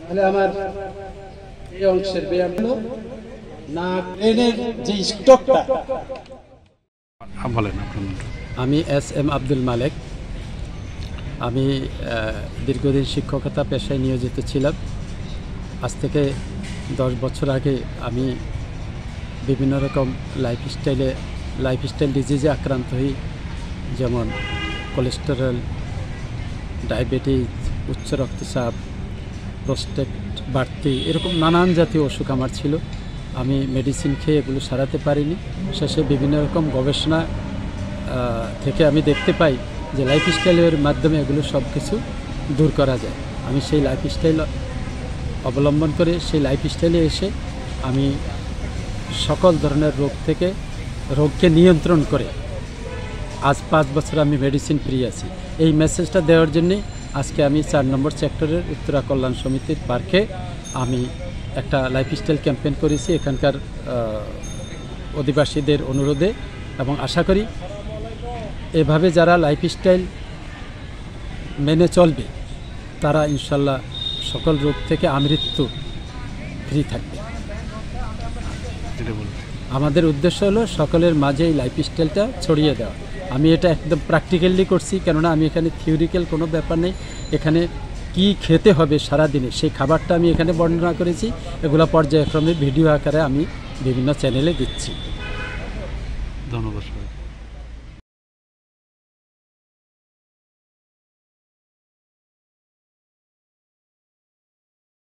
তাহলে আমার এই অংশের ব্যায়াম হলো না ট্রেনের যে স্টকটা। বলেন। আমি এস.এম. আব্দুল মালেক। আমি দীর্ঘদিন শিক্ষকতা পেশায় নিয়োজিত ছিলাম। আজ থেকে 10 বছর আগে আমি বিভিন্ন রকম লাইফস্টাইল ডিজিজে আক্রান্ত হই, যেমন কোলেস্টেরল, ডায়াবেটিস, উচ্চ রক্তচাপ, প্রোস্টেট বাড়তি, এরকম নানান জাতীয় অসুখ আমার ছিল। আমি মেডিসিন খেয়ে এগুলো সারাতে পারিনি। শেষে বিভিন্ন রকম গবেষণা থেকে আমি দেখতে পাই যে লাইফস্টাইলের মাধ্যমে এগুলো সব কিছু দূর করা যায়। আমি সেই লাইফস্টাইল অবলম্বন করে সেই লাইফস্টাইলে এসে আমি সকল ধরনের রোগকে নিয়ন্ত্রণ করে আজ 5 বছর আমি মেডিসিন ফ্রি আছি। এই মেসেজটা দেওয়ার জন্যে আজকে আমি 4 নম্বর সেক্টরের উত্তরা কল্যাণ সমিতির পার্কে আমি একটা লাইফস্টাইল ক্যাম্পেইন করেছি এখানকার অধিবাসীদের অনুরোধে, এবং আশা করি এভাবে যারা লাইফস্টাইল মেনে চলবে তারা ইনশাল্লাহ সকল রোগ থেকে আমৃত্যু ফ্রি থাকবে। আমাদের উদ্দেশ্য হলো সকলের মাঝে এই লাইফস্টাইলটা ছড়িয়ে দেওয়া। আমি এটা একদম প্র্যাকটিক্যালি করছি, কেননা আমি এখানে থিওরিক্যাল কোনো ব্যাপার নেই। এখানে কি খেতে হবে সারাদিনে সেই খাবারটা আমি এখানে বর্ণনা করেছি। এগুলো পর্যায়ক্রমে ভিডিও আকারে আমি বিভিন্ন চ্যানেলে দিচ্ছি। ধন্যবাদ।